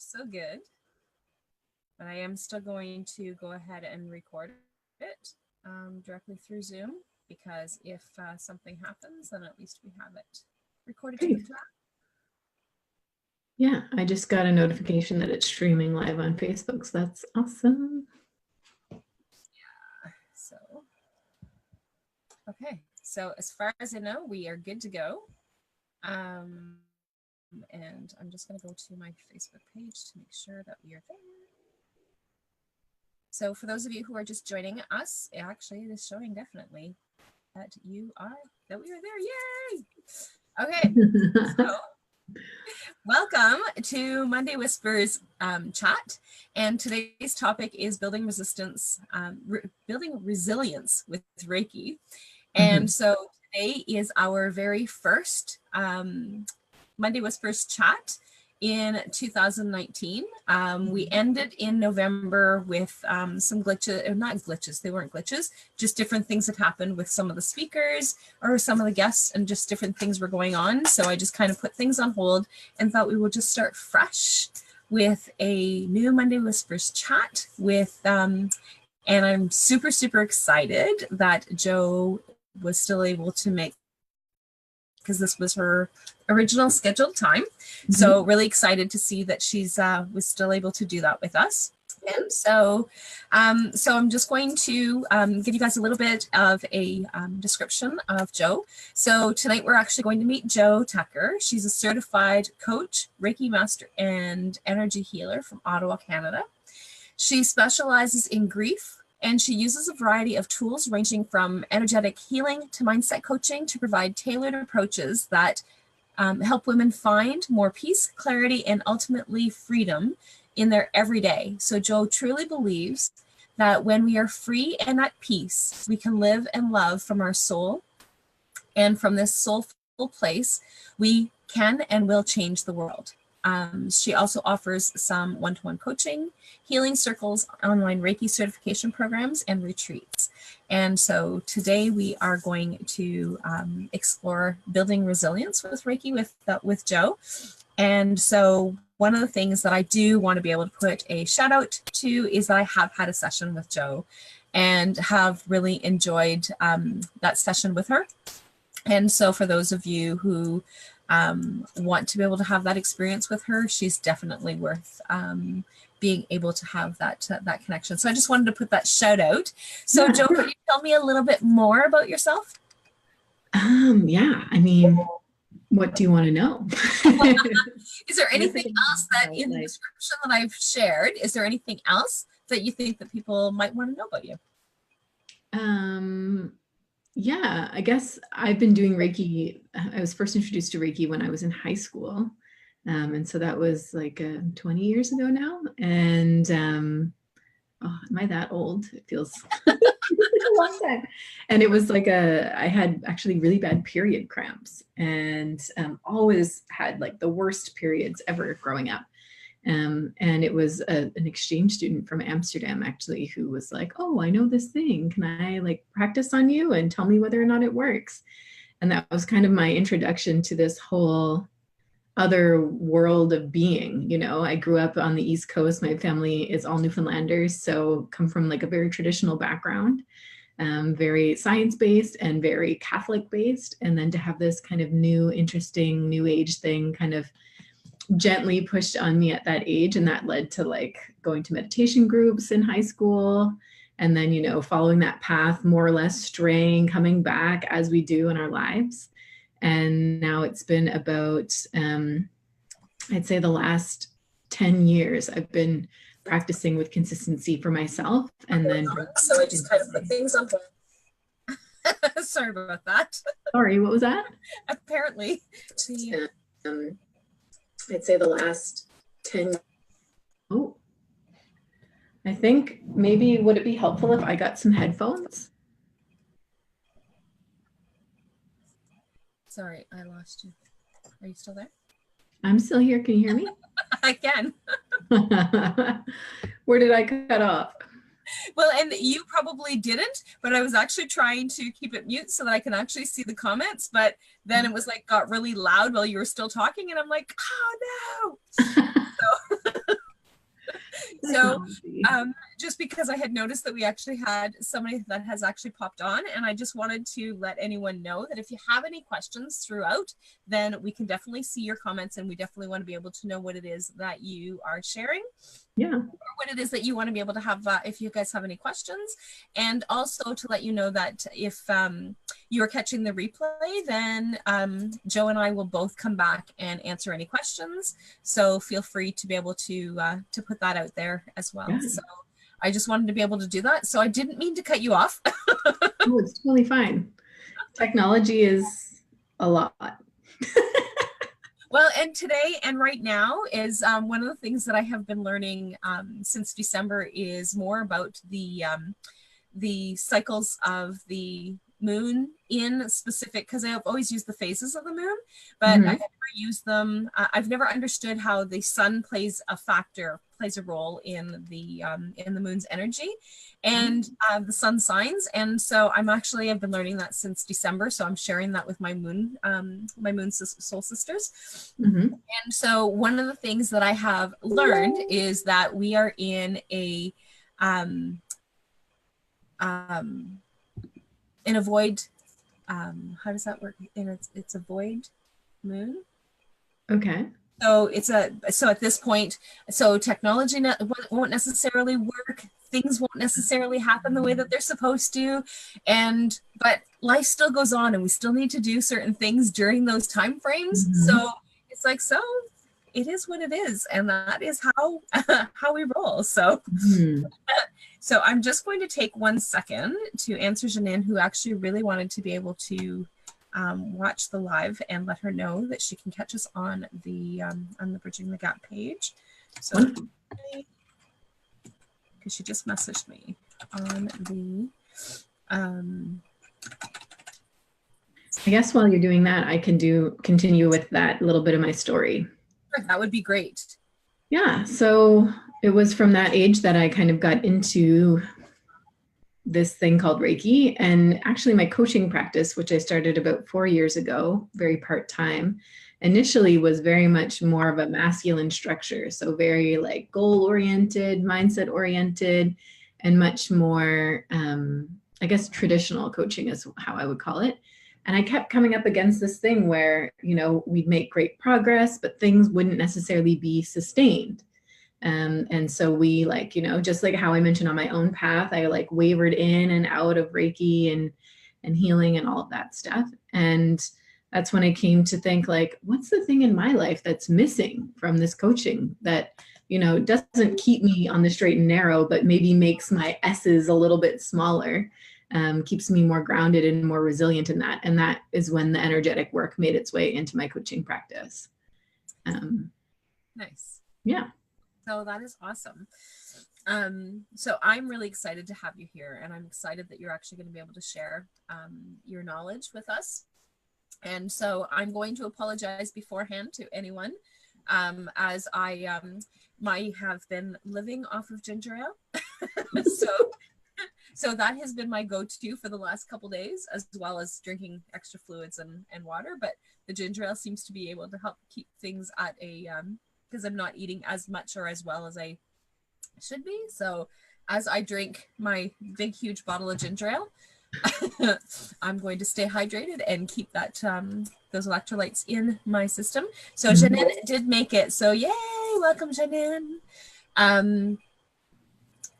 so good. But I am still going to go ahead and record it directly through Zoom, because if something happens, then at least we have it recorded to the chat. Yeah, I just got a notification that it's streaming live on Facebook, so that's awesome. Yeah, so, okay. So as far as I know, we are good to go. And I'm just going to go to my Facebook page to make sure that we are there. So for those of you who are just joining us, actually it is showing definitely that we are there. Yay! Okay, so welcome to Monday Whispers chat. And today's topic is building resilience with Reiki. And so today is our very first Monday Whispers chat in 2019. We ended in November with some glitches, or not glitches, they weren't glitches, just different things that happened with some of the speakers or some of the guests, and just different things were going on. So I just kind of put things on hold and thought we would just start fresh with a new Monday Whispers chat with, and I'm super, super excited that Jo was still able to make, because this was her original scheduled time. So really excited to see that she's was still able to do that with us. And so, so I'm just going to give you guys a little bit of a description of Jo. So tonight we're actually going to meet Joanne Tucker. She's a certified coach, Reiki master, and energy healer from Ottawa, Canada. She specializes in grief, and she uses a variety of tools ranging from energetic healing to mindset coaching to provide tailored approaches that help women find more peace, clarity, and ultimately freedom in their everyday. So Jo truly believes that when we are free and at peace, we can live and love from our soul. And from this soulful place, we can and will change the world. She also offers some one-to-one coaching, healing circles, online Reiki certification programs, and retreats. And so today we are going to explore building resilience with Reiki with Jo. And so one of the things that I do want to be able to put a shout out to is that I have had a session with Jo and have really enjoyed that session with her. And so for those of you who want to be able to have that experience with her, she's definitely worth being able to have that connection. So I just wanted to put that shout out. So Jo, can you tell me a little bit more about yourself? Yeah, I mean, what do you want to know? Is there anything else that in the description that I've shared, is there anything else that you think that people might want to know about you? Yeah, I guess I've been doing Reiki. I was first introduced to Reiki when I was in high school. And so that was like 20 years ago now. And oh, am I that old? It feels like a long time. And it was like I had actually really bad period cramps, and always had like the worst periods ever growing up. And it was an exchange student from Amsterdam actually who was like, oh, I know this thing. Can I like practice on you and tell me whether or not it works? And that was kind of my introduction to this whole other world of being. You know, I grew up on the East Coast. My family is all Newfoundlanders, so come from like a very traditional background, very science-based and very Catholic-based. And then to have this kind of new, interesting, new age thing kind of gently pushed on me at that age, and that led to like going to meditation groups in high school, and then, you know, following that path, more or less straying, coming back as we do in our lives. And now it's been about I'd say the last 10 years I've been practicing with consistency for myself. And then so I just kind of put things on hold. Sorry about that. Sorry, what was that? Apparently I'd say the last 10. Oh, I think maybe would it be helpful if I got some headphones? Sorry, I lost you. Are you still there? I'm still here. Can you hear me? I can. Where did I cut off? Well, and you probably didn't, but I was actually trying to keep it mute so that I can actually see the comments, but then it was like got really loud while you were still talking, and I'm like, oh no. So So just because I had noticed that we actually had somebody that has actually popped on, and I just wanted to let anyone know that if you have any questions throughout, then we can definitely see your comments, and we definitely want to be able to know what it is that you are sharing. Yeah. Or what it is that you want to be able to have, if you guys have any questions. And also to let you know that if you're catching the replay, then Joe and I will both come back and answer any questions. So feel free to be able to put that out there as well. Yeah. So I just wanted to be able to do that. So I didn't mean to cut you off. Oh, it's totally fine. Technology is a lot. Well, and today and right now is one of the things that I have been learning since December is more about the cycles of the moon in specific, because I've always used the phases of the moon, but I've never used them. I've never understood how the sun plays a role in the moon's energy and the sun signs. And so I've been learning that since December. So I'm sharing that with my moon soul sisters. And so one of the things that I have learned is that we are in a void, how does that work? And it's a void moon. Okay. So at this point, so technology won't necessarily work. Things won't necessarily happen the way that they're supposed to. But life still goes on, and we still need to do certain things during those time frames. So it's like, so it is what it is. And that is how we roll. So, so I'm just going to take 1 second to answer Janine, who actually really wanted to be able to watch the live, and let her know that she can catch us on the Bridging the Gap page. So, because she just messaged me on the. I guess while you're doing that, I can continue with that little bit of my story. That would be great. Yeah. So it was from that age that I kind of got into this thing called Reiki, and actually my coaching practice, which I started about 4 years ago, very part-time, initially was very much more of a masculine structure. So very like goal-oriented, mindset-oriented, and much more, I guess, traditional coaching is how I would call it. And I kept coming up against this thing where, we'd make great progress, but things wouldn't necessarily be sustained. And so we just like how I mentioned on my own path, I like wavered in and out of Reiki and healing and all of that stuff. And that's when I came to think like, what's the thing in my life that's missing from this coaching that, doesn't keep me on the straight and narrow, but maybe makes my S's a little bit smaller, keeps me more grounded and more resilient in that. And that is when the energetic work made its way into my coaching practice. Nice. Yeah. So that is awesome. So I'm really excited to have you here, and I'm excited that you're actually going to be able to share your knowledge with us. And so I'm going to apologize beforehand to anyone, as I have been living off of ginger ale. So that has been my go-to for the last couple days, as well as drinking extra fluids and water. But the ginger ale seems to be able to help keep things at a because I'm not eating as much or as well as I should be. So as I drink my big, huge bottle of ginger ale, I'm going to stay hydrated and keep that those electrolytes in my system. So Janine did make it. So yay, welcome Janine.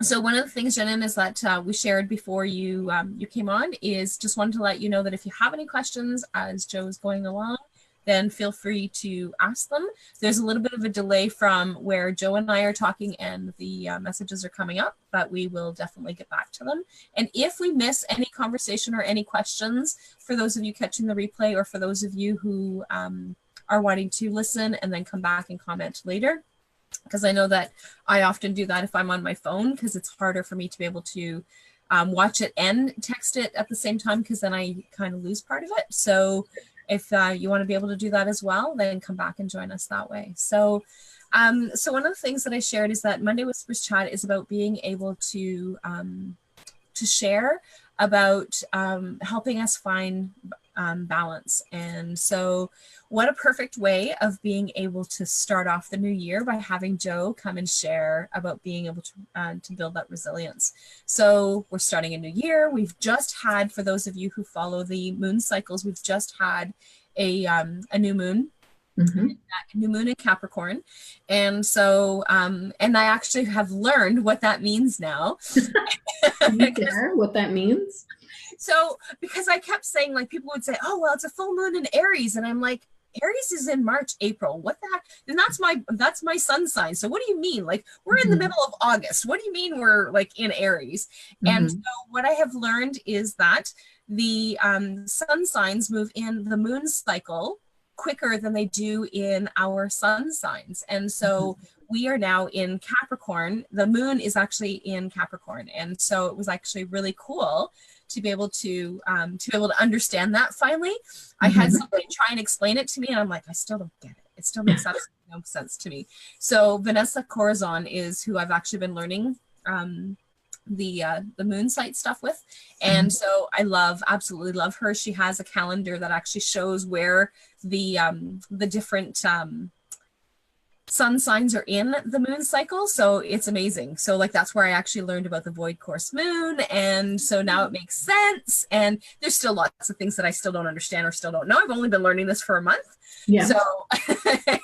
So one of the things, Janine, is that we shared before you came on is just wanted to let you know that if you have any questions as Joe's going along, then feel free to ask them. There's a little bit of a delay from where Joe and I are talking and the messages are coming up, but we will definitely get back to them. And if we miss any conversation or any questions, for those of you catching the replay, or for those of you who are wanting to listen and then come back and comment later, because I know that I often do that if I'm on my phone, because it's harder for me to be able to watch it and text it at the same time, because then I kind of lose part of it. So if you want to be able to do that as well, then come back and join us that way. So so one of the things that I shared is that Monday Whispers Chat is about being able to share about helping us find balance. And so what a perfect way of being able to start off the new year by having Jo come and share about being able to build that resilience. So we're starting a new year. We've just had, for those of you who follow the moon cycles, we've just had a new moon. Mm-hmm. New moon in Capricorn. And so and I actually have learned what that means now. Can you share what that means? So because I kept saying, like, people would say, oh, well, it's a full moon in Aries, and I'm like, Aries is in March, April. What the heck? And that's my sun sign. So what do you mean? Like, we're in the middle of August. What do you mean we're like in Aries? And so what I have learned is that the sun signs move in the moon cycle quicker than they do in our sun signs. And so we are now in Capricorn. The moon is actually in Capricorn. And so it was actually really cool to be able to understand that finally. I had somebody try and explain it to me, and I'm like, I still don't get it. It still makes absolutely no sense to me. So Vanessa Corazon is who I've actually been learning the moon site stuff with. And so I absolutely love her. She has a calendar that actually shows where the different sun signs are in the moon cycle. So it's amazing. So like, that's where I actually learned about the void course moon. And so now it makes sense. And there's still lots of things that I still don't understand or still don't know. I've only been learning this for a month. Yeah. So,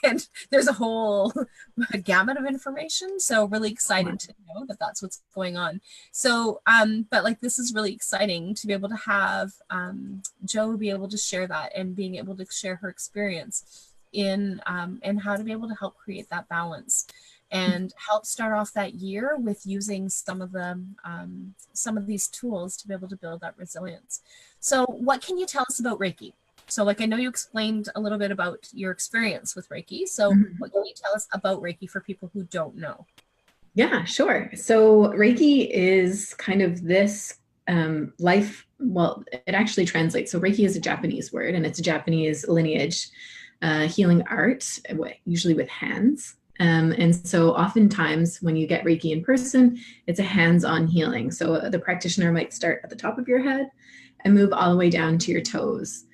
and there's a whole gamut of information. So really excited to know that that's what's going on. So, but like, this is really exciting to be able to have Jo be able to share that and being able to share her experience in and how to be able to help create that balance and help start off that year with using some of these tools to be able to build that resilience. So what can you tell us about Reiki? So like, I know you explained a little bit about your experience with Reiki. So what can you tell us about Reiki for people who don't know? Yeah, sure. So Reiki is kind of this life, well, it actually translates. So Reiki is a Japanese word, and it's a Japanese lineage healing art, usually with hands. And so oftentimes when you get Reiki in person, it's a hands-on healing. So the practitioner might start at the top of your head and move all the way down to your toes.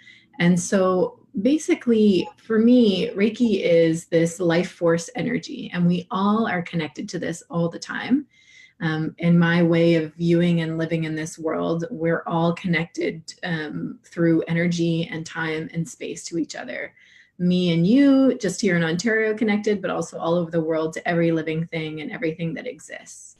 And so basically for me, Reiki is this life force energy, and we all are connected to this all the time. In my way of viewing and living in this world, we're all connected through energy and time and space to each other. Me and you, just here in Ontario, connected, but also all over the world to every living thing and everything that exists.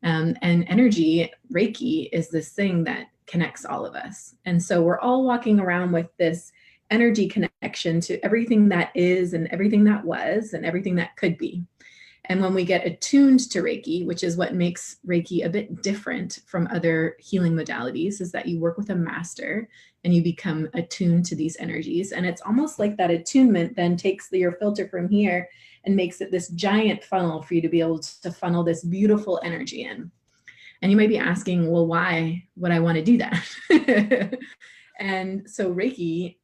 And energy, Reiki, is this thing that connects all of us. And so we're all walking around with this energy connection to everything that is and everything that was and everything that could be. And when we get attuned to Reiki, which is what makes Reiki a bit different from other healing modalities, is that you work with a master and you become attuned to these energies. And it's almost like that attunement then takes your filter from here and makes it this giant funnel for you to be able to funnel this beautiful energy in. And you might be asking, well, why would I want to do that? And so Reiki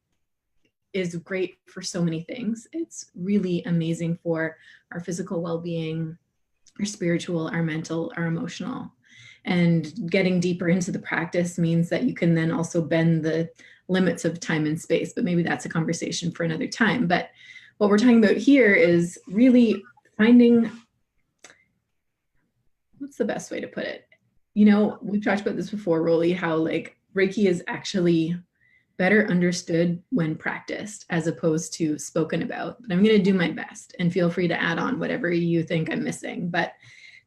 is great for so many things. It's really amazing for our physical well-being, our spiritual, our mental, our emotional. And getting deeper into the practice means that you can then also bend the limits of time and space, but maybe that's a conversation for another time. But what we're talking about here is really finding, what's the best way to put it? You know, we've talked about this before, Rollie, how like Reiki is actually better understood when practiced as opposed to spoken about. But I'm going to do my best, and feel free to add on whatever you think I'm missing. But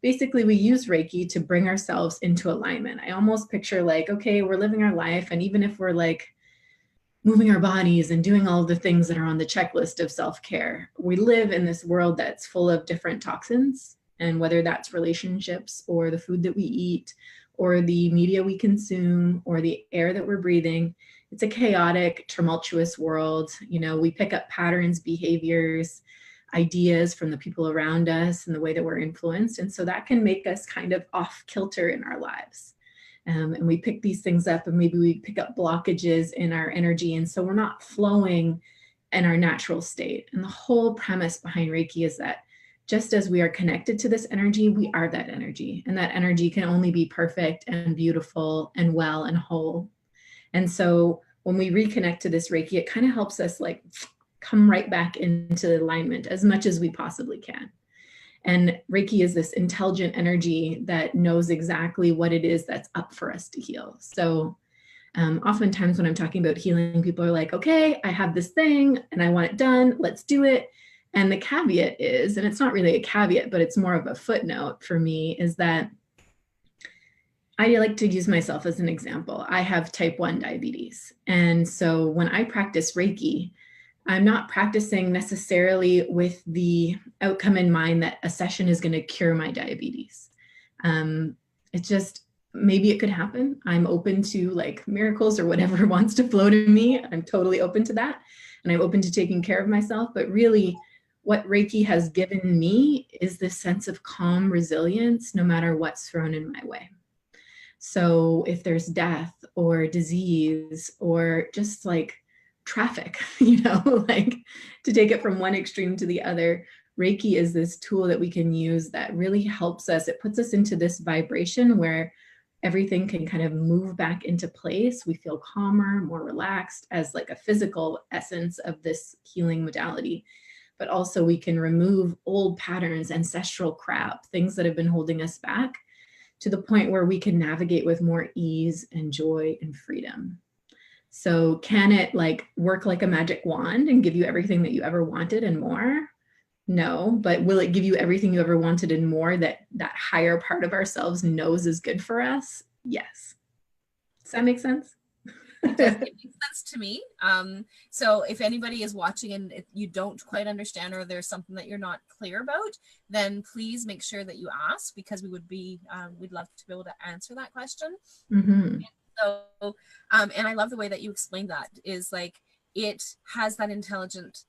basically, we use Reiki to bring ourselves into alignment. I almost picture like, okay, we're living our life, and even if we're like moving our bodies and doing all of the things that are on the checklist of self-care, we live in this world that's full of different toxins. And whether that's relationships or the food that we eat or the media we consume or the air that we're breathing, it's a chaotic, tumultuous world. You know, we pick up patterns, behaviors, ideas from the people around us and the way that we're influenced. And so that can make us kind of off kilter in our lives. And we pick these things up, and maybe we pick up blockages in our energy. And so we're not flowing in our natural state. And the whole premise behind Reiki is that just as we are connected to this energy, we are that energy. And that energy can only be perfect and beautiful and well and whole. And so when we reconnect to this Reiki, it kind of helps us like come right back into alignment as much as we possibly can. And Reiki is this intelligent energy that knows exactly what it is that's up for us to heal. So oftentimes when I'm talking about healing, people are like, okay, I have this thing and I want it done, let's do it. And the caveat is, and it's not really a caveat, but it's more of a footnote for me, is that I like to use myself as an example. I have type 1 diabetes. And so when I practice Reiki, I'm not practicing necessarily with the outcome in mind that a session is going to cure my diabetes. It's just, maybe it could happen. I'm open to like miracles or whatever wants to flow to me. I'm totally open to that. And I'm open to taking care of myself. But really, what Reiki has given me is this sense of calm resilience, no matter what's thrown in my way. So if there's death or disease or just like traffic, like to take it from one extreme to the other, Reiki is this tool that we can use that really helps us. It puts us into this vibration where everything can kind of move back into place. We feel calmer, more relaxed as like a physical essence of this healing modality. But also we can remove old patterns, ancestral crap, things that have been holding us back, to the point where we can navigate with more ease and joy and freedom. So can it like work like a magic wand and give you everything that you ever wanted and more? No, but will it give you everything you ever wanted and more that higher part of ourselves knows is good for us? Yes. Does that make sense? It makes sense to me. So if anybody is watching and if you don't quite understand, or there's something that you're not clear about, then please make sure that you ask, because we'd love to be able to answer that question. Mm-hmm. So, and I love the way that you explained that, is like, it has that intelligent,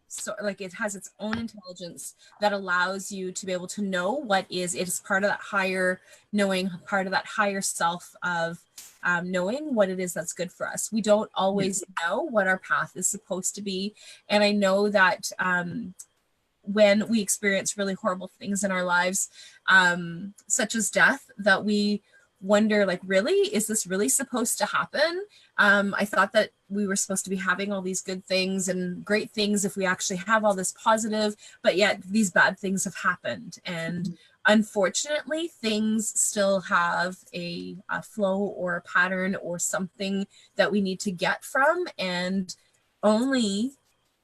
so like it has its own intelligence that allows you to be able to know what is, it is part of that higher knowing, part of that higher self of knowing what it is that's good for us. We don't always know what our path is supposed to be. And I know that when we experience really horrible things in our lives, such as death, that we wonder, like, really, is this really supposed to happen? I thought that we were supposed to be having all these good things and great things if we actually have all this positive, but yet these bad things have happened. And unfortunately, things still have a flow or a pattern or something that we need to get from, and only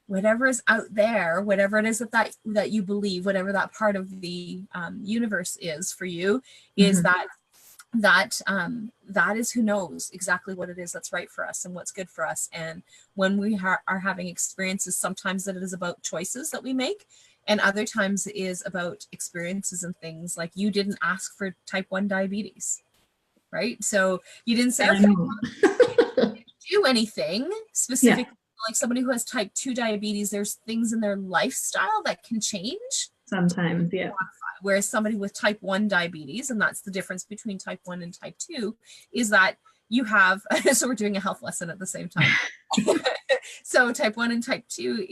whatever is out there, whatever it is that you believe, whatever that part of the universe is for you, is that is who knows exactly what it is that's right for us and what's good for us. And when we are having experiences, sometimes that it is about choices that we make, and other times it is about experiences and things. Like, you didn't ask for type 1 diabetes, right? So you didn't say, okay, do anything specific. Like somebody who has type 2 diabetes, there's things in their lifestyle that can change sometimes, whereas somebody with type 1 diabetes, and that's the difference between type 1 and type 2, is that you have, so we're doing a health lesson at the same time. So type 1 and type 2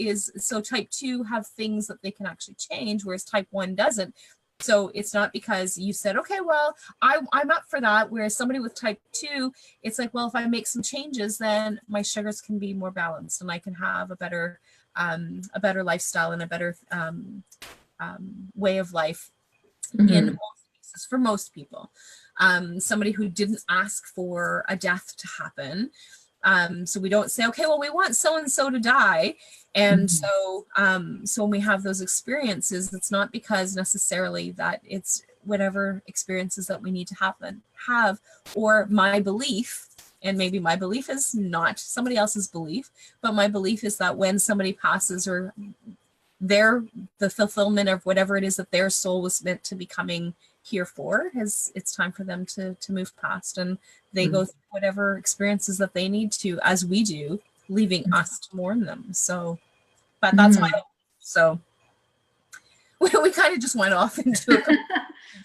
type 2 have things that they can actually change, whereas type 1 doesn't. So it's not because you said, okay, well, I'm up for that. Whereas somebody with type 2, it's like, well, if I make some changes, then my sugars can be more balanced and I can have a better lifestyle and a better way of life in most cases, for most people. Somebody who didn't ask for a death to happen. So we don't say, okay, well, we want so-and-so to die. And so when we have those experiences, it's not because necessarily that it's whatever experiences that we need to have, or my belief, and maybe my belief is not somebody else's belief, but my belief is that when somebody passes, or the fulfillment of whatever it is that their soul was meant to be coming here for, it's time for them to move past, and they go through whatever experiences that they need to, as we do, leaving us to mourn them. So, but that's my, so we kind of just went off into it.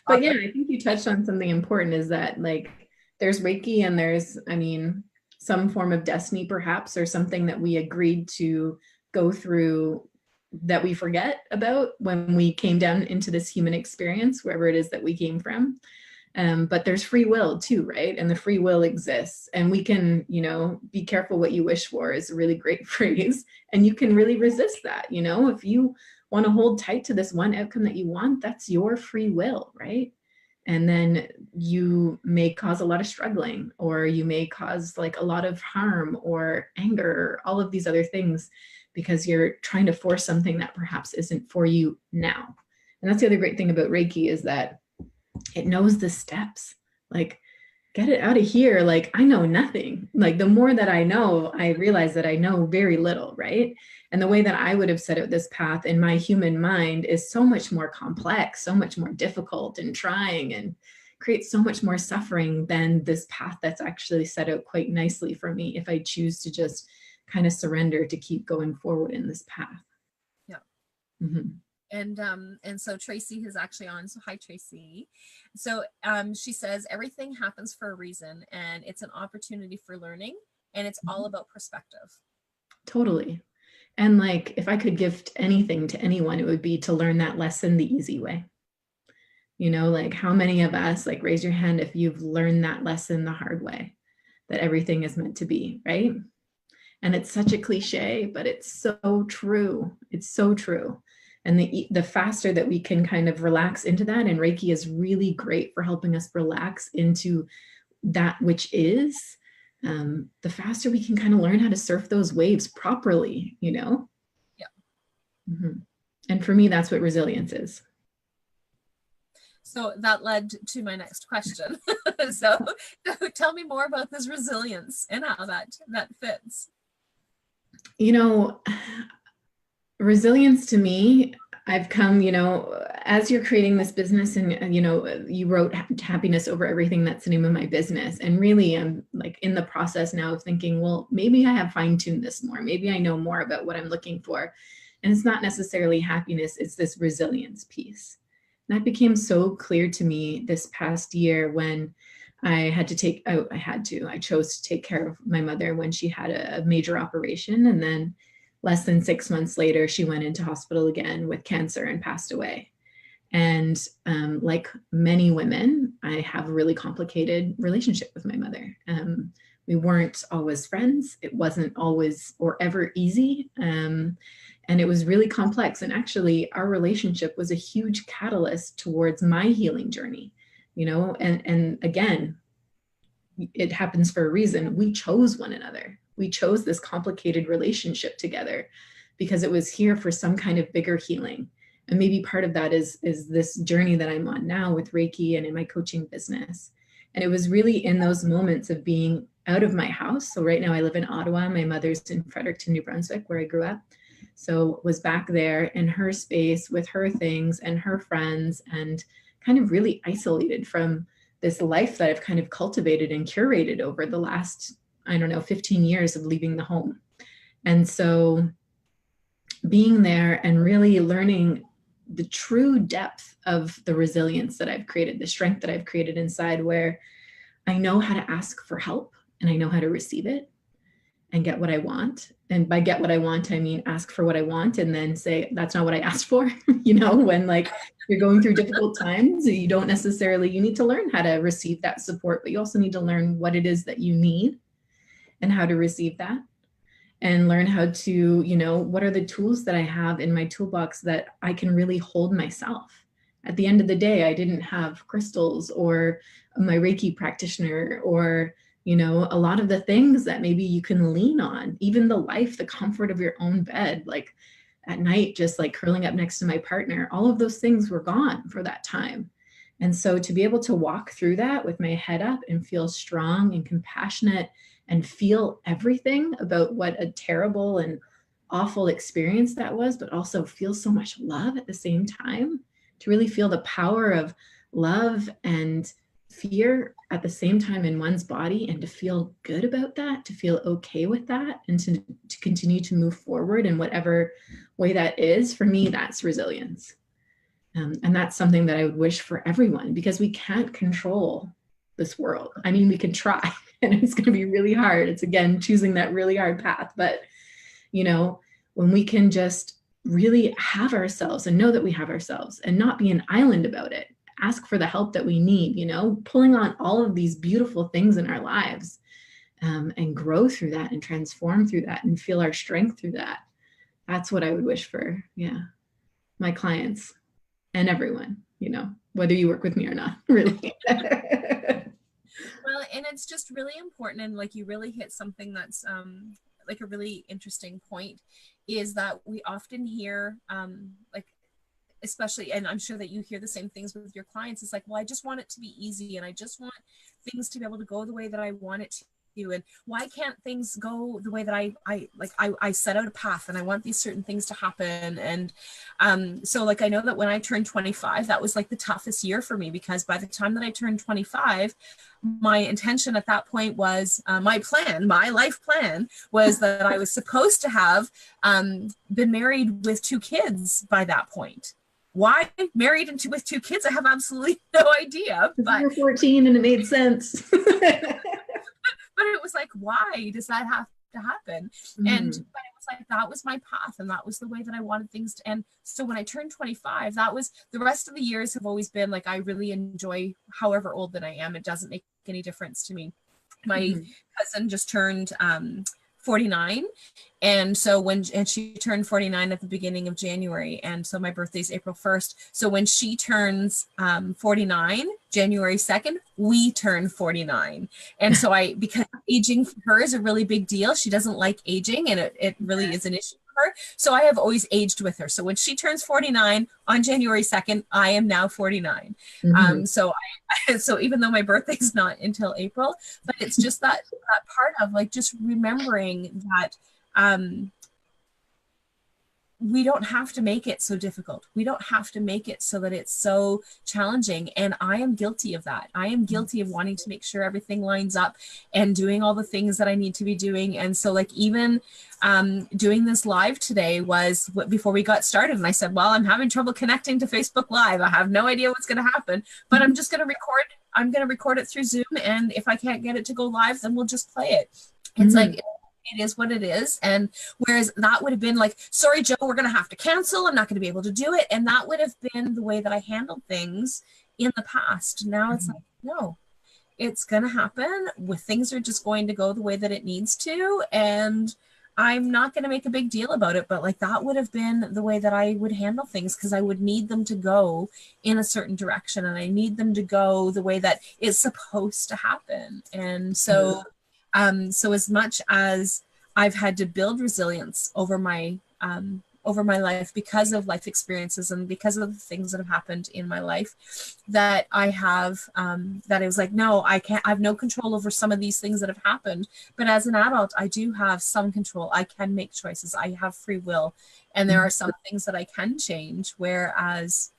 But yeah, I think you touched on something important, is that like there's Reiki and there's, I mean, some form of destiny perhaps, or something that we agreed to go through that we forget about when we came down into this human experience, wherever it is that we came from. But there's free will too, right? And the free will exists, and we can, be careful what you wish for is a really great phrase. And you can really resist that. If you want to hold tight to this one outcome that you want, that's your free will, right? And then you may cause a lot of struggling, or you may cause like a lot of harm or anger, all of these other things, because you're trying to force something that perhaps isn't for you now. And that's the other great thing about Reiki, is that it knows the steps. Like, get it out of here. Like, I know nothing. Like, the more that I know, I realize that I know very little, right? And the way that I would have set out this path in my human mind is so much more complex, so much more difficult and trying, and creates so much more suffering than this path that's actually set out quite nicely for me if I choose to just kind of surrender to keep going forward in this path. Yeah. Mm-hmm. And so Tracy is actually on. So hi, Tracy. So she says everything happens for a reason, and it's an opportunity for learning, and it's all about perspective. Totally. And like, if I could gift anything to anyone, it would be to learn that lesson the easy way. Like, how many of us, like, raise your hand if you've learned that lesson the hard way, that everything is meant to be, right? And it's such a cliche, but it's so true. It's so true. And the faster that we can kind of relax into that, and Reiki is really great for helping us relax into that which is, the faster we can kind of learn how to surf those waves properly, Yeah. Mm-hmm. And for me, that's what resilience is. So that led to my next question. So tell me more about this resilience and how that fits. Resilience to me, I've come, as you're creating this business, and, you wrote happiness over everything, that's the name of my business. And really, I'm like in the process now of thinking, well, maybe I have fine-tuned this more. Maybe I know more about what I'm looking for. And it's not necessarily happiness, it's this resilience piece. And that became so clear to me this past year when I chose to take care of my mother when she had a major operation. And then less than 6 months later, she went into hospital again with cancer and passed away. And like many women, I have a really complicated relationship with my mother. We weren't always friends. It wasn't always or ever easy. And it was really complex. And actually, our relationship was a huge catalyst towards my healing journey, and again, it happens for a reason. We chose one another. We chose this complicated relationship together because it was here for some kind of bigger healing. And maybe part of that is this journey that I'm on now with Reiki and in my coaching business. And it was really in those moments of being out of my house. So right now I live in Ottawa. My mother's in Fredericton, New Brunswick, where I grew up. So was back there in her space with her things and her friends, and kind of really isolated from this life that I've kind of cultivated and curated over the last, 15 years of leaving the home. And so being there and really learning the true depth of the resilience that I've created, the strength that I've created inside, where I know how to ask for help and I know how to receive it and get what I want. And by get what I want, I mean ask for what I want and then say, that's not what I asked for. When like you're going through difficult times, you need to learn how to receive that support, but you also need to learn what it is that you need and how to receive that, and learn how to, what are the tools that I have in my toolbox that I can really hold myself. At the end of the day, I didn't have crystals or my Reiki practitioner or, a lot of the things that maybe you can lean on, even the comfort of your own bed, like at night, just like curling up next to my partner, all of those things were gone for that time. And so to be able to walk through that with my head up and feel strong and compassionate and feel everything about what a terrible and awful experience that was, but also feel so much love at the same time, to really feel the power of love and fear at the same time in one's body, and to feel good about that, to feel okay with that, and to continue to move forward in whatever way that is. For me, that's resilience. And that's something that I would wish for everyone, because we can't control this world. I mean, we can try, and it's going to be really hard. It's, again, choosing that really hard path. But, when we can just really have ourselves and know that we have ourselves and not be an island about it, ask for the help that we need, you know, pulling on all of these beautiful things in our lives, and grow through that and transform through that and feel our strength through that. That's what I would wish for, yeah, my clients and everyone, you know, whether you work with me or not, really. Well, and it's just really important, and like you really hit something that's like a really interesting point, is that we often hear like, especially, and I'm sure that you hear the same things with your clients, it's like, well, I just want it to be easy, and I just want things to be able to go the way that I want it to. And why can't things go the way that I set out a path, and I want these certain things to happen. And so like, I know that when I turned 25, that was like the toughest year for me, because by the time that I turned 25, my intention at that point was, my life plan was that I was supposed to have been married with 2 kids by that point. Why married with 2 kids? I have absolutely no idea. But you're 14 and it made sense. But it was like, why does that have to happen? And but it was like, that was my path, and that was the way that I wanted things to end. So when I turned 25, that was, the rest of the years have always been like, I really enjoy however old that I am. It doesn't make any difference to me. My cousin just turned 49, and so and she turned 49 at the beginning of January, and so my birthday's April 1st. So when she turns 49, January 2nd, we turn 49. And so because aging for her is a really big deal, she doesn't like aging, and it really is an issue for her. So I have always aged with her. So when she turns 49 on January 2nd, I am now 49. So even though my birthday's not until April, but it's just that part of like, just remembering that we don't have to make it so difficult. We don't have to make it so that it's so challenging. And I am guilty of that. I am guilty of wanting to make sure everything lines up and doing all the things that I need to be doing. And so like, even doing this live today was before we got started. And I said, well, I'm having trouble connecting to Facebook Live. I have no idea what's going to happen, but I'm just going to record. I'm going to record it through Zoom. And if I can't get it to go live, then we'll just play it. It's like, it is what it is. And whereas that would have been like, sorry, Joe, we're going to have to cancel. I'm not going to be able to do it. And that would have been the way that I handled things in the past. Now it's like, no, it's going to happen. Things are just going to go the way that it needs to. And I'm not going to make a big deal about it. But like, that would have been the way that I would handle things, because I would need them to go in a certain direction, and I need them to go the way that it's supposed to happen. And so so as much as I've had to build resilience over my life because of life experiences and because of the things that have happened in my life, that I have, that I was like, no, I have no control over some of these things that have happened. But as an adult, I do have some control. I can make choices. I have free will. And there are some things that I can change. Whereas,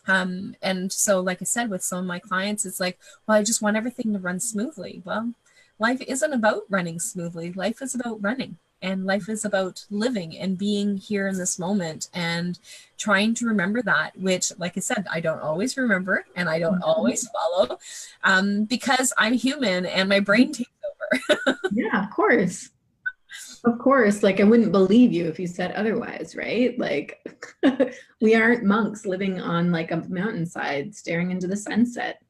and so like I said, with some of my clients, it's like, well, I just want everything to run smoothly. Well, life isn't about running smoothly. Life is about running, and life is about living and being here in this moment and trying to remember that, which, like I said, I don't always remember and I don't always follow, because I'm human and my brain takes over. Yeah, of course. Of course. Like, I wouldn't believe you if you said otherwise, right? Like, we aren't monks living on like a mountainside staring into the sunset.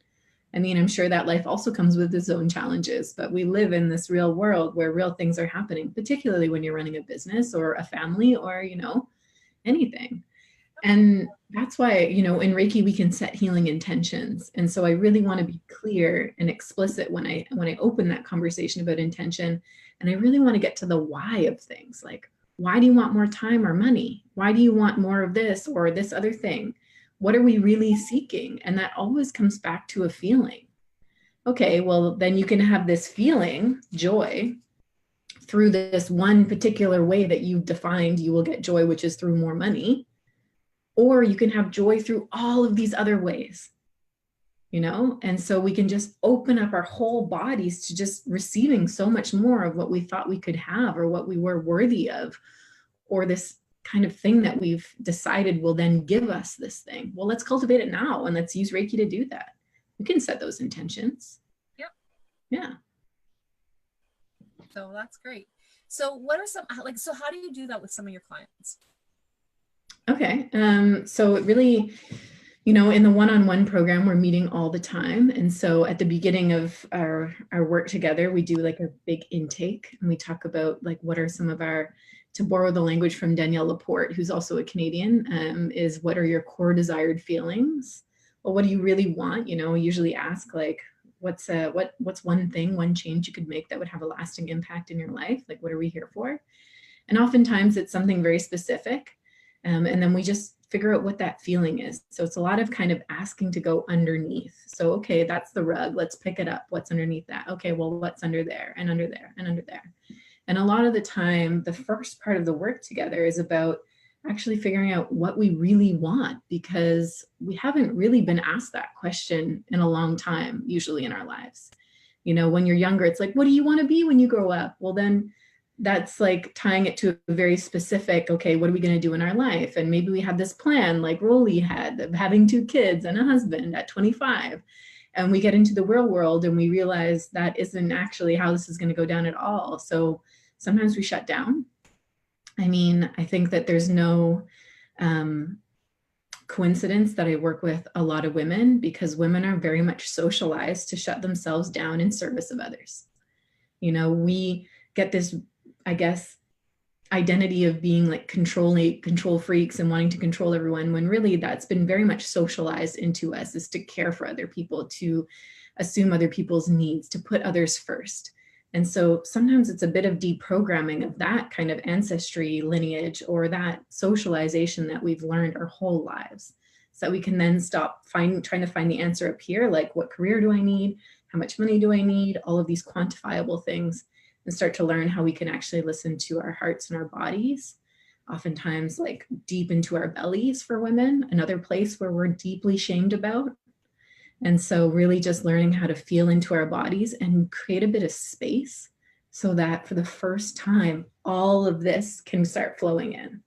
I mean, I'm sure that life also comes with its own challenges, but we live in this real world where real things are happening, particularly when you're running a business or a family or, you know, anything. And that's why, you know, in Reiki, we can set healing intentions. And so I really want to be clear and explicit when I open that conversation about intention. And I really want to get to the why of things. Like, why do you want more time or money? Why do you want more of this or this other thing? What are we really seeking? And that always comes back to a feeling. Okay, well, then you can have this feeling, joy, through this one particular way that you defined you will get joy, which is through more money. Or you can have joy through all of these other ways, you know? And so we can just open up our whole bodies to just receiving so much more of what we thought we could have or what we were worthy of, or this kind of thing that we've decided will then give us this thing. Well, let's cultivate it now and let's use Reiki to do that. We can set those intentions. Yep. Yeah. So that's great. So what are some, like, so how do you do that with some of your clients? Okay. So it really, In the one-on-one program, we're meeting all the time. And so at the beginning of our work together, we do like a big intake, and we talk about like what are some of our, to borrow the language from Danielle Laporte, who's also a Canadian, is what are your core desired feelings? Well, what do you really want? We usually ask like, what's one thing, one change you could make that would have a lasting impact in your life? Like, what are we here for? And oftentimes it's something very specific. And then we just figure out what that feeling is. So it's a lot of kind of asking to go underneath. So, okay, that's the rug. Let's pick it up. What's underneath that? Okay, well, what's under there and under there and under there? And a lot of the time, the first part of the work together is about actually figuring out what we really want, because we haven't really been asked that question in a long time, usually in our lives. When you're younger, it's like, what do you want to be when you grow up? Well, then that's like tying it to a very specific, okay, what are we going to do in our life? And maybe we have this plan like Rollie had of having 2 kids and a husband at 25. And we get into the real world and we realize that isn't actually how this is going to go down at all. So sometimes we shut down. I think that there's no coincidence that I work with a lot of women, because women are very much socialized to shut themselves down in service of others. We get this, I guess, identity of being like control freaks and wanting to control everyone, when really that's been very much socialized into us, is to care for other people, to assume other people's needs, to put others first. And so sometimes it's a bit of deprogramming of that kind of ancestry lineage, or that socialization that we've learned our whole lives, so that we can then stop trying to find the answer up here, like what career do I need? How much money do I need? All of these quantifiable things, and start to learn how we can actually listen to our hearts and our bodies, oftentimes like deep into our bellies for women, another place where we're deeply shamed about. And so really just learning how to feel into our bodies and create a bit of space, so that for the first time, all of this can start flowing in.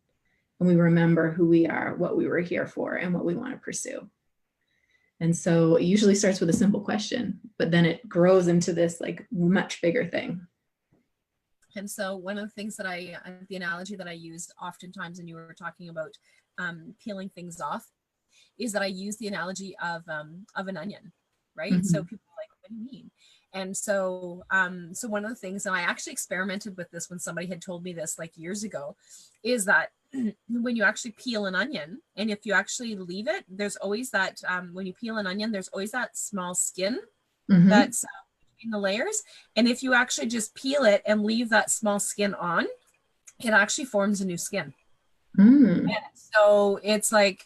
And we remember who we are, what we were here for, and what we want to pursue. And so it usually starts with a simple question, but then it grows into this like much bigger thing. And so one of the things that the analogy that I used oftentimes, and you were talking about peeling things off, is that I use the analogy of an onion, right? Mm-hmm. So people are like, what do you mean? And so one of the things, and I actually experimented with this when somebody had told me this like years ago, is that when you actually peel an onion, and if you actually leave it, there's always that, when you peel an onion, there's always that small skin mm-hmm. that's between the layers. And if you actually just peel it and leave that small skin on, it actually forms a new skin. Mm. And so it's like,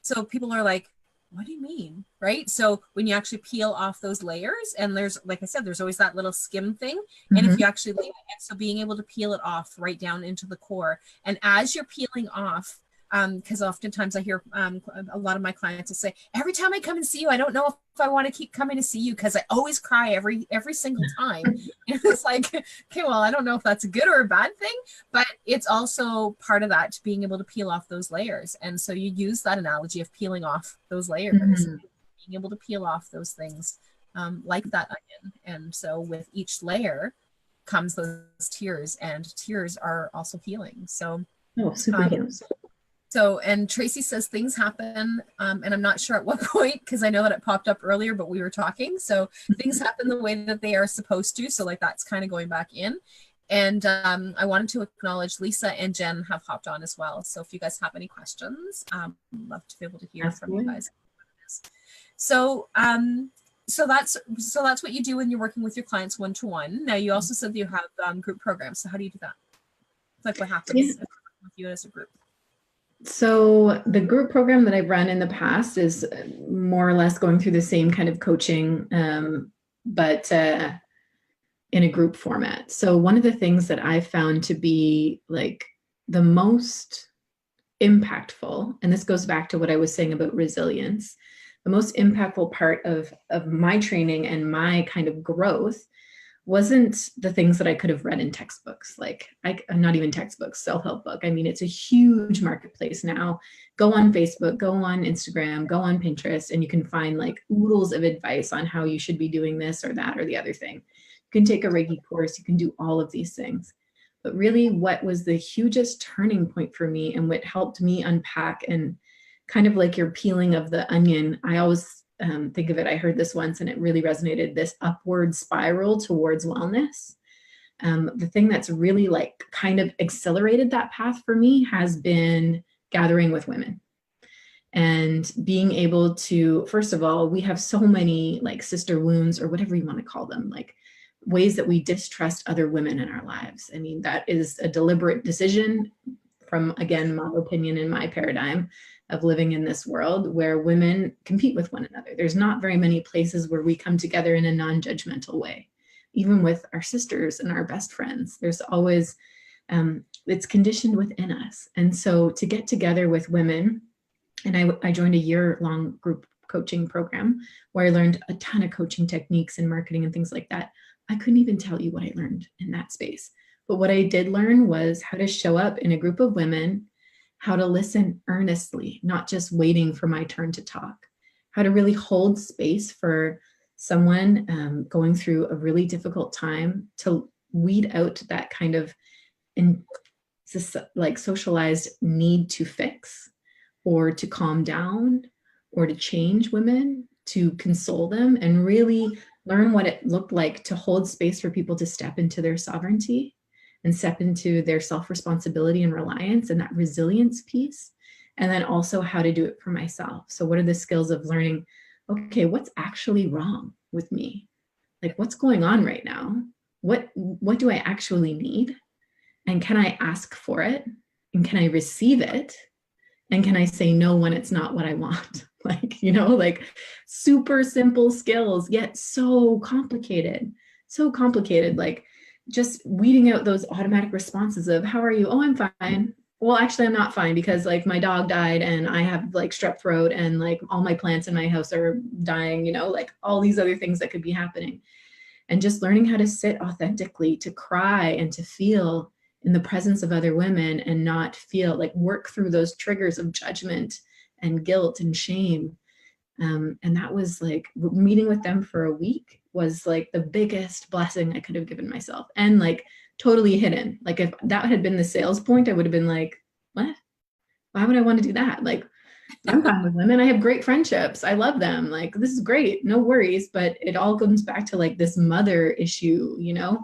so people are like, what do you mean? Right? So when you actually peel off those layers, and there's, like I said, there's always that little skim thing. Mm-hmm. And if you actually leave it, so being able to peel it off right down into the core. And as you're peeling off, because oftentimes I hear a lot of my clients will say, every time I come and see you, I don't know if I want to keep coming to see you because I always cry every single time. And it's like, okay, well, I don't know if that's a good or a bad thing, but it's also part of that, being able to peel off those layers. And so you use that analogy of peeling off those layers, mm-hmm. being able to peel off those things like that onion. And so with each layer comes those tears, and tears are also healing. So, super healing. So, and Tracy says things happen, and I'm not sure at what point, because I know that it popped up earlier, but we were talking. So things happen the way that they are supposed to. So like that's kind of going back in. And I wanted to acknowledge Lisa and Jen have hopped on as well. So if you guys have any questions, I'd love to be able to hear from you guys. So that's what you do when you're working with your clients one-to-one. Now you also said that you have group programs. So how do you do that? It's like what happens with you as a group? So the group program that I've run in the past is more or less going through the same kind of coaching, but in a group format. So one of the things that I found to be like the most impactful, and this goes back to what I was saying about resilience, the most impactful part of my training and my kind of growth wasn't the things that I could have read in textbooks, like not even textbooks, self-help book. I mean, it's a huge marketplace now. Go on Facebook, go on Instagram, go on Pinterest, and you can find like oodles of advice on how you should be doing this or that or the other thing. You can take a Reiki course, you can do all of these things. But really what was the hugest turning point for me, and what helped me unpack and kind of like your peeling of the onion. I always think of it, I heard this once and it really resonated, this upward spiral towards wellness. The thing that's really like kind of accelerated that path for me has been gathering with women and being able to, first of all, we have so many like sister wounds or whatever you want to call them, like ways that we distrust other women in our lives. I mean, that is a deliberate decision from, again, my opinion and my paradigm of living in this world where women compete with one another. There's not very many places where we come together in a non-judgmental way. Even with our sisters and our best friends, there's always, it's conditioned within us. And so to get together with women, and I joined a year-long group coaching program where I learned a ton of coaching techniques and marketing and things like that. I couldn't even tell you what I learned in that space. But what I did learn was how to show up in a group of women, how to listen earnestly, not just waiting for my turn to talk, how to really hold space for someone going through a really difficult time, to weed out that kind of like socialized need to fix or to calm down or to change women, to console them, and really learn what it looked like to hold space for people to step into their sovereignty and step into their self-responsibility and reliance and that resilience piece. And then also how to do it for myself. So what are the skills of learning, okay, what's actually wrong with me? Like, what's going on right now? What do I actually need? And can I ask for it? And can I receive it? And can I say no when it's not what I want? Like, you know, like super simple skills, yet so complicated, like just weeding out those automatic responses of, how are you? Oh, I'm fine. Well, actually, I'm not fine because like my dog died and I have like strep throat and like all my plants in my house are dying, you know, like all these other things that could be happening. And just learning how to sit authentically, to cry and to feel in the presence of other women and not feel like, work through those triggers of judgment and guilt and shame. And that was like, meeting with them for a week was like the biggest blessing I could have given myself, and like totally hidden. Like if that had been the sales point, I would have been like, what? Why would I want to do that? Like, I'm fine with women. I have great friendships. I love them. Like, this is great. No worries. But it all comes back to like this mother issue, you know,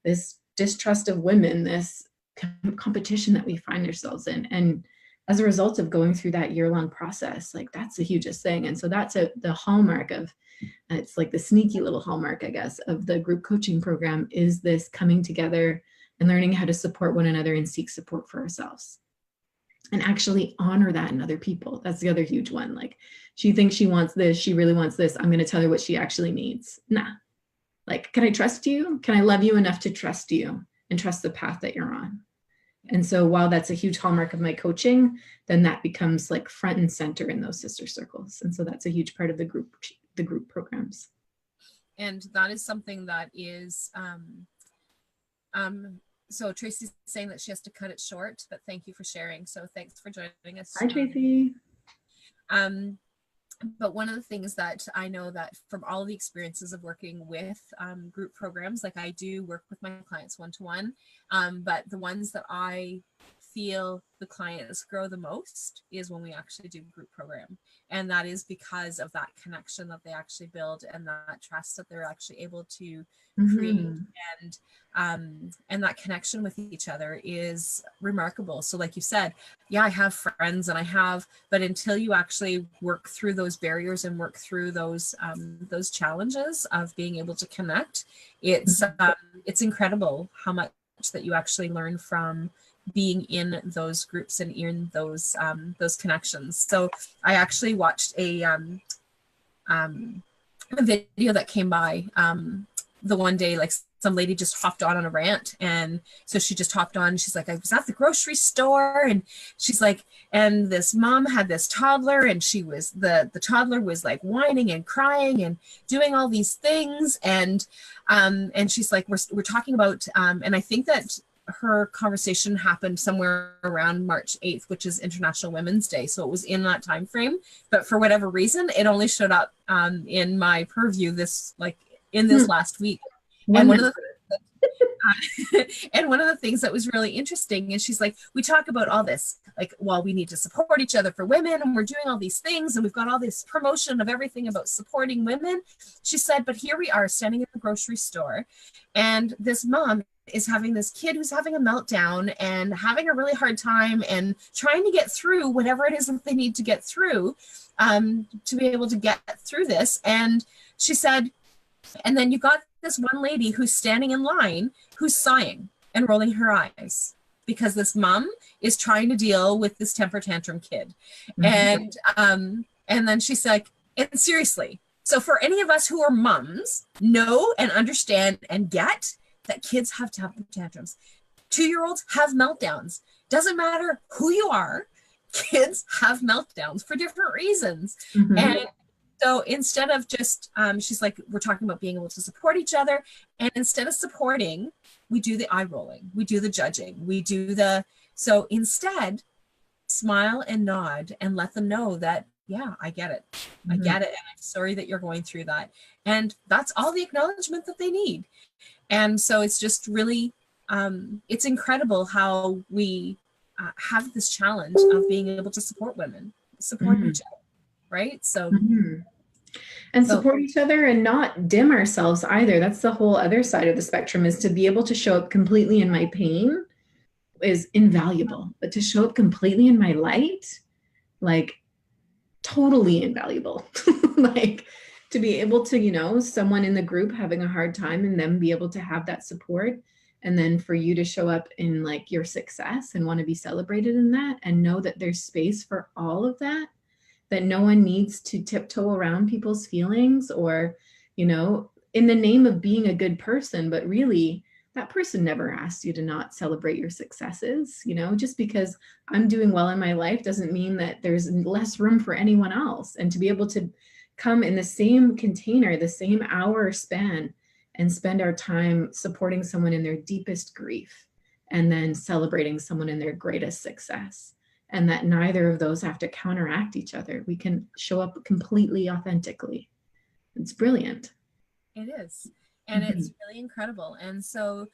this distrust of women, this competition that we find ourselves in. And as a result of going through that year-long process, like that's the hugest thing. And so that's the hallmark of, it's like the sneaky little hallmark, I guess, of the group coaching program, is this coming together and learning how to support one another and seek support for ourselves and actually honor that in other people. That's the other huge one. Like, she thinks she wants this, she really wants this, I'm going to tell her what she actually needs. Nah. Like, can I trust you? Can I love you enough to trust you and trust the path that you're on? And so while that's a huge hallmark of my coaching, then that becomes like front and center in those sister circles. And so that's a huge part of the group programs. And that is something that is, so Tracy's saying that she has to cut it short, but thank you for sharing. So thanks for joining us. Hi, Tracy. But one of the things that I know that from all the experiences of working with group programs, like I do work with my clients one-to-one, but the ones that I feel the clients grow the most is when we actually do group program. And that is because of that connection that they actually build and that trust that they're actually able to create. And that connection with each other is remarkable. So like you said, yeah, I have friends but until you actually work through those barriers and work through those challenges of being able to connect, it's incredible how much that you actually learn from being in those groups and in those connections. So I actually watched a video that came by the one day, like some lady just hopped on a rant. And so she just hopped on, she's like, I was at the grocery store, and she's like, and this mom had this toddler, and she was, the toddler was like whining and crying and doing all these things. And she's like, we're talking about, and I think that her conversation happened somewhere around March 8th, which is International Women's Day. So it was in that time frame, but for whatever reason, it only showed up in my purview this last week. And one of the And one of the things that was really interesting is she's like, we talk about all this, like, well, we need to support each other for women, and we're doing all these things, and we've got all this promotion of everything about supporting women. She said, but here we are standing in the grocery store, and this mom is having this kid who's having a meltdown and having a really hard time and trying to get through whatever it is that they need to get through, to be able to get through this. And she said, and then you got this one lady who's standing in line who's sighing and rolling her eyes because this mom is trying to deal with this temper tantrum kid. And then she's like, and seriously, so for any of us who are moms, know and understand and get that kids have temper tantrums. 2-year-olds have meltdowns. Doesn't matter who you are, kids have meltdowns for different reasons. And so instead of just, she's like, we're talking about being able to support each other. And instead of supporting, we do the eye rolling, we do the judging, so instead, smile and nod and let them know that, yeah, I get it. I get it. And I'm sorry that you're going through that. And that's all the acknowledgement that they need. And so it's just really, it's incredible how we have this challenge of being able to support women, support each other. Right. So, and support each other and not dim ourselves either. That's the whole other side of the spectrum, is to be able to show up completely in my pain is invaluable, but to show up completely in my light, like totally invaluable. Like to be able to, you know, someone in the group having a hard time and them be able to have that support. And then for you to show up in like your success and want to be celebrated in that and know that there's space for all of that, that no one needs to tiptoe around people's feelings or, you know, in the name of being a good person, but really that person never asked you to not celebrate your successes. You know, just because I'm doing well in my life doesn't mean that there's less room for anyone else. And to be able to come in the same container, the same hour span, and spend our time supporting someone in their deepest grief and then celebrating someone in their greatest success. And that neither of those have to counteract each other. We can show up completely authentically. It's brilliant. It is. And it's really incredible. And so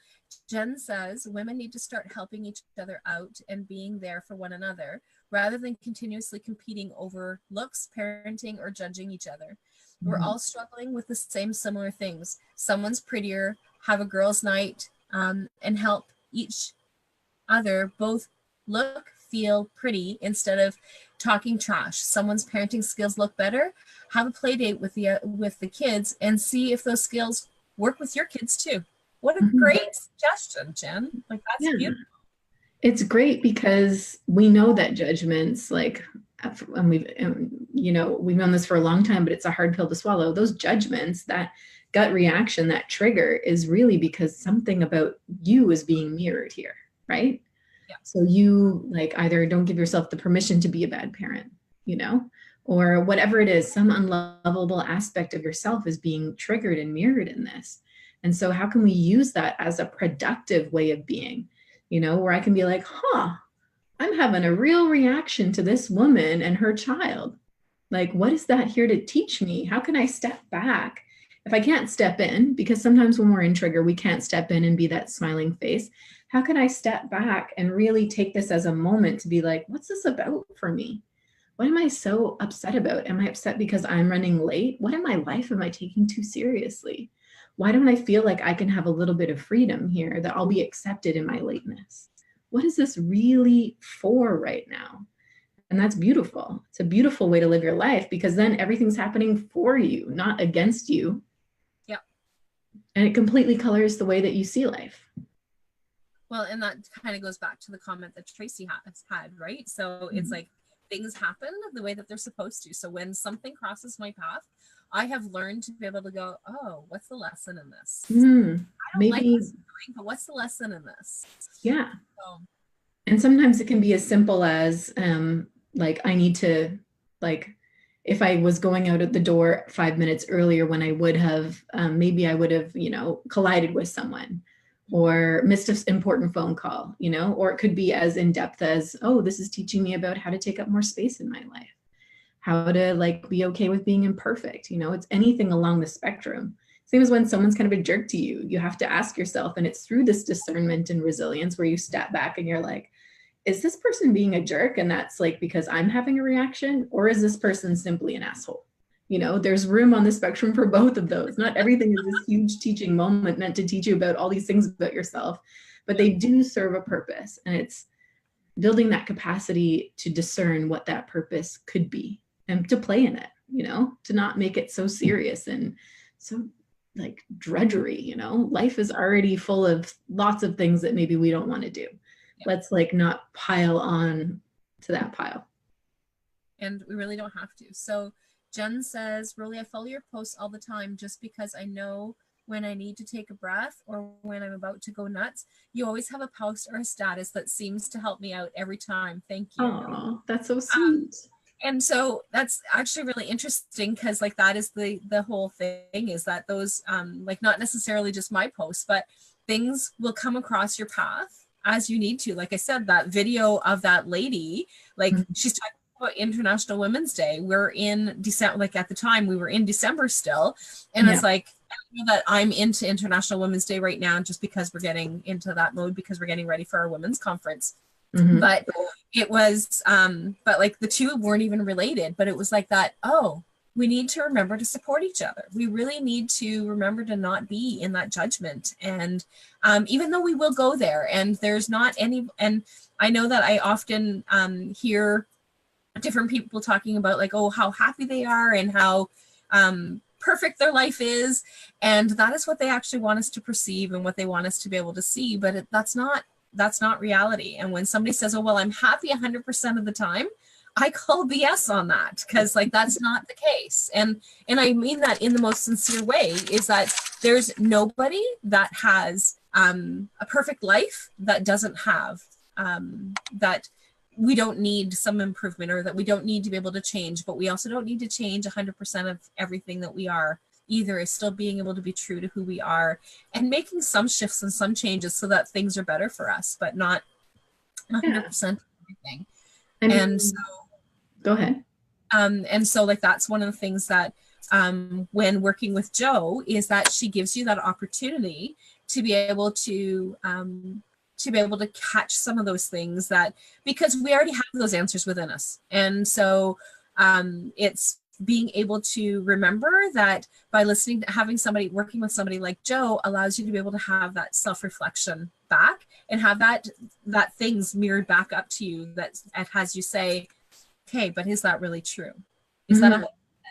Jen says women need to start helping each other out and being there for one another rather than continuously competing over looks, parenting, or judging each other. We're all struggling with the same similar things. Someone's prettier, have a girls' night, and help each other both look, feel pretty instead of talking trash. Someone's parenting skills look better, have a play date with the kids and see if those skills work with your kids too. What a great suggestion, Jen. Like, that's beautiful. It's great because we know that judgments, like, and we've known this for a long time, but it's a hard pill to swallow. Those judgments, that gut reaction, that trigger is really because something about you is being mirrored here, right? Yeah. So you like either don't give yourself the permission to be a bad parent, you know, or whatever it is, some unlovable aspect of yourself is being triggered and mirrored in this. And so how can we use that as a productive way of being, you know, where I can be like, I'm having a real reaction to this woman and her child. Like, what is that here to teach me? How can I step back? If I can't step in, because sometimes when we're in trigger, we can't step in and be that smiling face. How can I step back and really take this as a moment to be like, what's this about for me? What am I so upset about? Am I upset because I'm running late? What in my life am I taking too seriously? Why don't I feel like I can have a little bit of freedom here, that I'll be accepted in my lateness? What is this really for right now? And that's beautiful. It's a beautiful way to live your life because then everything's happening for you, not against you. Yeah. And it completely colors the way that you see life. Well, and that kind of goes back to the comment that Tracy has had, right? So it's like things happen the way that they're supposed to. So when something crosses my path, I have learned to be able to go, oh, what's the lesson in this? I don't like what I'm doing, but what's the lesson in this? Yeah. So. And sometimes it can be as simple as like I need to, like, if I was going out at the door 5 minutes earlier when I would have, maybe I would have, you know, collided with someone or missed an important phone call, you know, or it could be as in depth as, oh, this is teaching me about how to take up more space in my life, how to like be okay with being imperfect. You know, it's anything along the spectrum. Same as when someone's kind of a jerk to you, you have to ask yourself, and it's through this discernment and resilience where you step back and you're like, is this person being a jerk? And that's like, because I'm having a reaction, or is this person simply an asshole? You know, there's room on the spectrum for both of those. Not everything is this huge teaching moment meant to teach you about all these things about yourself, but they do serve a purpose. And it's building that capacity to discern what that purpose could be and to play in it, you know, to not make it so serious and so like drudgery, you know. Life is already full of lots of things that maybe we don't want to do. Let's like not pile on to that pile. And we really don't have to. So Jen says, Rollie, I follow your posts all the time just because I know when I need to take a breath or when I'm about to go nuts. You always have a post or a status that seems to help me out every time. Thank you. Oh, that's so sweet. And so that's actually really interesting, because like that is the whole thing, is that those like not necessarily just my posts, but things will come across your path as you need to. Like I said, that video of that lady, like she's talking about International Women's Day. We're in December, like at the time we were in December still. And it's like, I know that I'm into International Women's Day right now, just because we're getting into that mode, because we're getting ready for our women's conference. But it was, but like the two weren't even related, but it was like that, oh, we need to remember to support each other. We really need to remember to not be in that judgment. And even though we will go there, and there's not any, and I know that I often hear different people talking about like, oh, how happy they are and how perfect their life is. And that is what they actually want us to perceive and what they want us to be able to see. But that's not reality. And when somebody says, oh, well, I'm happy 100% of the time, I call BS on that, because like that's not the case. And I mean that in the most sincere way, is that there's nobody that has a perfect life that doesn't have that we don't need some improvement, or that we don't need to be able to change, but we also don't need to change 100% of everything that we are either. Is still being able to be true to who we are and making some shifts and some changes so that things are better for us, but not 100% everything. And so go ahead. And so like that's one of the things that when working with Jo, is that she gives you that opportunity to be able to catch some of those things, that because we already have those answers within us. And so it's being able to remember that by listening to having somebody, working with somebody like Jo, allows you to be able to have that self-reflection back and have that things mirrored back up to you, that has you say, okay, but is that really true? Is that 100%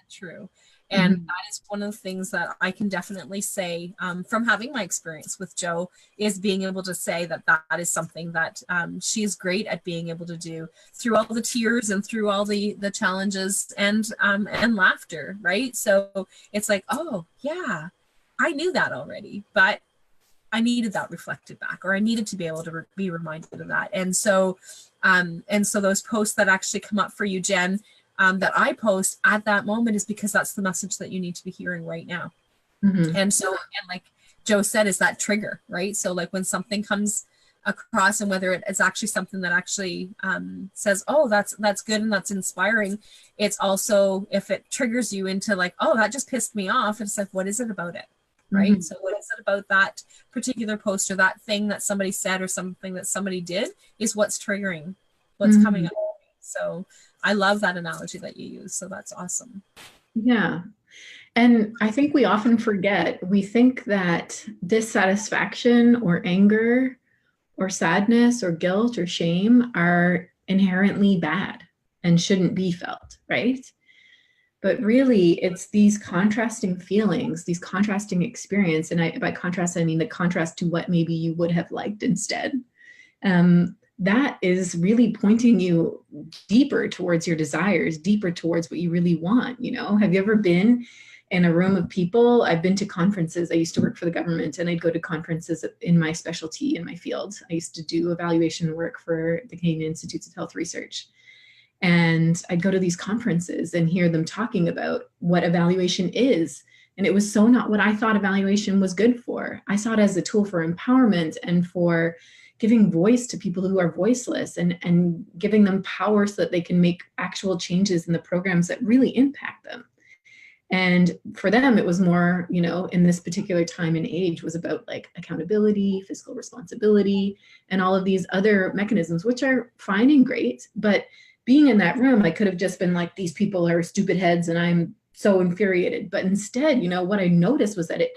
true? And that is one of the things that I can definitely say from having my experience with Jo, is being able to say that that is something that she is great at being able to do through all the tears and through all the challenges and laughter, right? So it's like, oh yeah, I knew that already, but I needed that reflected back, or I needed to be able to be reminded of that. And so those posts that actually come up for you, Jen, that I post at that moment, is because that's the message that you need to be hearing right now. And so, and like Jo said, is that trigger, right? So like when something comes across, and whether it's actually something that actually says, oh, that's good and that's inspiring, it's also, if it triggers you into like, oh, that just pissed me off, it's like, what is it about it? Right? So what is it about that particular post, or that thing that somebody said, or something that somebody did, is what's triggering, what's coming up. So I love that analogy that you use. So that's awesome. Yeah. And I think we often forget, we think that dissatisfaction or anger or sadness or guilt or shame are inherently bad and shouldn't be felt, right? But really, it's these contrasting feelings, these contrasting experience. And by contrast, I mean the contrast to what maybe you would have liked instead. That is really pointing you deeper towards your desires, deeper towards what you really want. You know, have you ever been in a room of people? I've been to conferences. I used to work for the government, and I'd go to conferences in my specialty, in my field. I used to do evaluation work for the Canadian Institutes of Health Research. And I'd go to these conferences and hear them talking about what evaluation is. And it was so not what I thought evaluation was good for. I saw it as a tool for empowerment and for giving voice to people who are voiceless, and giving them power so that they can make actual changes in the programs that really impact them. And for them, it was more, you know, in this particular time and age was about like accountability, fiscal responsibility, and all of these other mechanisms, which are fine and great. But being in that room, I could have just been like, these people are stupid heads and I'm so infuriated. But instead, you know, what I noticed was that it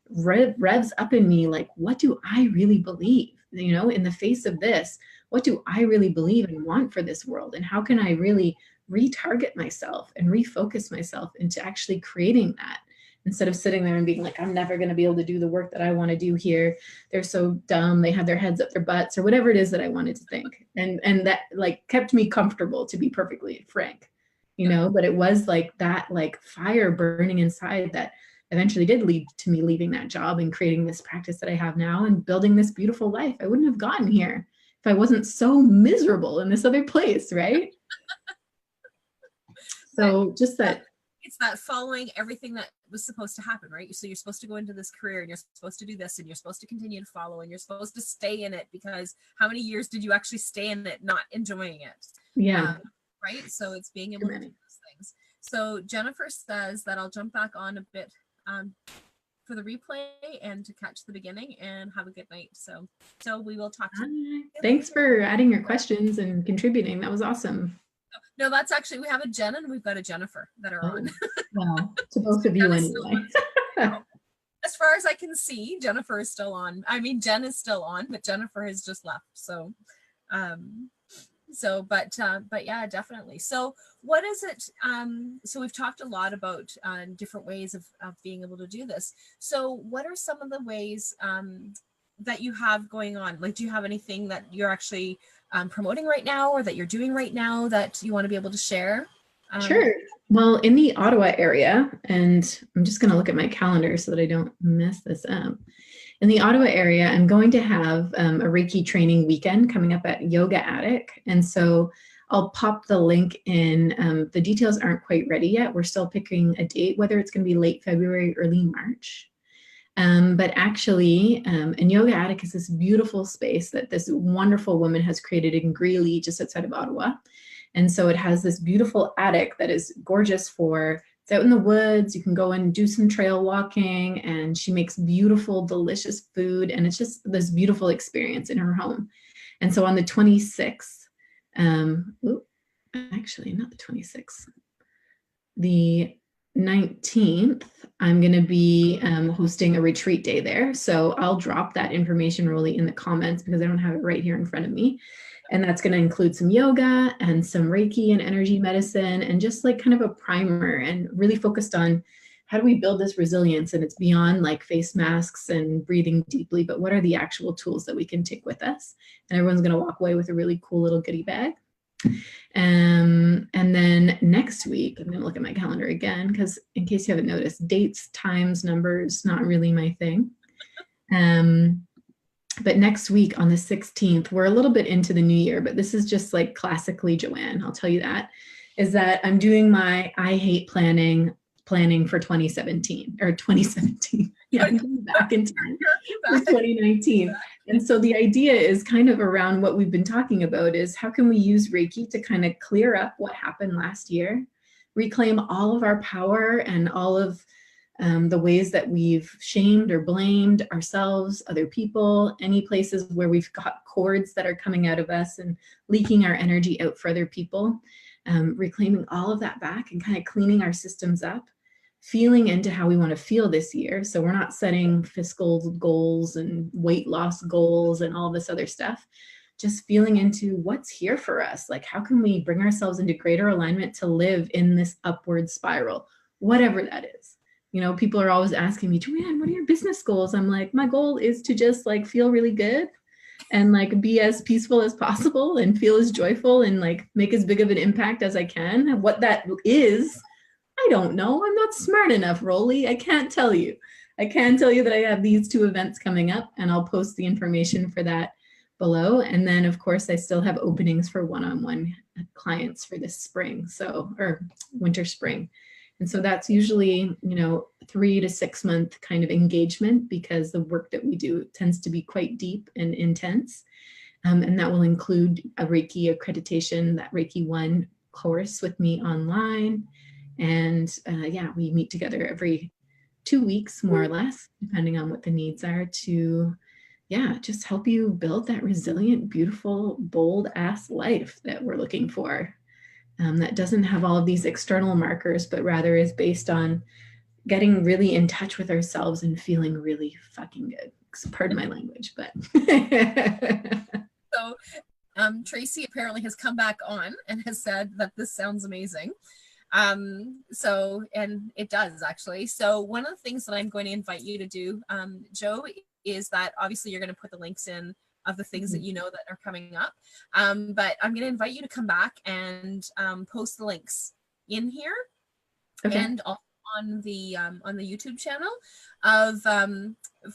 revs up in me, like, what do I really believe? You know, in the face of this, what do I really believe and want for this world? And how can I really retarget myself and refocus myself into actually creating that, instead of sitting there and being like, I'm never going to be able to do the work that I want to do here. They're so dumb. They have their heads up their butts, or whatever it is that I wanted to think. And that like kept me comfortable, to be perfectly frank, you know, but it was like that, like fire burning inside that eventually did lead to me leaving that job and creating this practice that I have now and building this beautiful life. I wouldn't have gotten here if I wasn't so miserable in this other place, right? So just that. It's that following everything that was supposed to happen, right? So you're supposed to go into this career and you're supposed to do this and you're supposed to continue to follow and you're supposed to stay in it, because how many years did you actually stay in it not enjoying it? Yeah. Right? So it's being able to do those things. So Jennifer says that I'll jump back on a bit for the replay and to catch the beginning, and have a good night. So we will talk to you. Thanks for adding your questions and contributing. That was awesome. No, that's actually, we have a Jen and we've got a Jennifer that are on. Well, to both of you anyway. As far as I can see, Jennifer is still on. I mean, Jen is still on, but Jennifer has just left. So, but yeah, definitely. So what is it? So we've talked a lot about different ways of being able to do this. So what are some of the ways that you have going on? Like, do you have anything that you're actually promoting right now, or that you're doing right now that you want to be able to share? Sure. Well, in the Ottawa area, and I'm just going to look at my calendar so that I don't mess this up. In the Ottawa area, I'm going to have a Reiki training weekend coming up at Yoga Attic. And so I'll pop the link in. The details aren't quite ready yet. We're still picking a date, whether it's going to be late February, early March. But actually, and Yoga Attic is this beautiful space that this wonderful woman has created in Greeley, just outside of Ottawa. And so it has this beautiful attic that is gorgeous it's out in the woods. You can go and do some trail walking, and she makes beautiful, delicious food. And it's just this beautiful experience in her home. And so on the 26th, actually not the 26th, the 19th, I'm going to be hosting a retreat day there. So I'll drop that information, Rollie, in the comments, because I don't have it right here in front of me. And that's going to include some yoga and some Reiki and energy medicine, and just like kind of a primer, and really focused on how do we build this resilience. And it's beyond like face masks and breathing deeply, but what are the actual tools that we can take with us? And everyone's going to walk away with a really cool little goodie bag. And then next week, I'm going to look at my calendar again, because in case you haven't noticed, dates, times, numbers, not really my thing. But next week on the 16th, we're a little bit into the new year, but this is just like classically Joanne, I'll tell you that, is that I'm doing my I hate planning for 2017 or 2017. Yeah, I'm going back in time for 2019. And so the idea is kind of around what we've been talking about, is how can we use Reiki to kind of clear up what happened last year, reclaim all of our power and all of the ways that we've shamed or blamed ourselves, other people, any places where we've got cords that are coming out of us and leaking our energy out for other people, reclaiming all of that back and kind of cleaning our systems up, feeling into how we want to feel this year. So we're not setting fiscal goals and weight loss goals and all this other stuff, just feeling into what's here for us. Like, how can we bring ourselves into greater alignment to live in this upward spiral, whatever that is. You know, people are always asking me, Joanne, what are your business goals? I'm like, my goal is to just like feel really good and like be as peaceful as possible and feel as joyful and like make as big of an impact as I can. And what that is, I don't know. I'm not smart enough, Rollie. I can't tell you. I can tell you that I have these 2 events coming up, and I'll post the information for that below. And then of course I still have openings for one-on-one clients for this spring. Or winter, spring. And so that's usually, 3 to 6 month kind of engagement, because the work that we do tends to be quite deep and intense. And that will include a Reiki accreditation, that Reiki 1 course with me online, And yeah, we meet together every 2 weeks, more or less, depending on what the needs are, to yeah, just help you build that resilient, beautiful, bold ass life that we're looking for. That doesn't have all of these external markers, but rather is based on getting really in touch with ourselves and feeling really fucking good. Pardon my language, but. So Tracy apparently has come back on and has said that this sounds amazing. So, and it does actually. So one of the things that I'm going to invite you to do, Joe, is that obviously you're going to put the links in of the things that you know that are coming up. But I'm going to invite you to come back and post the links in here. Okay. And also on the YouTube channel of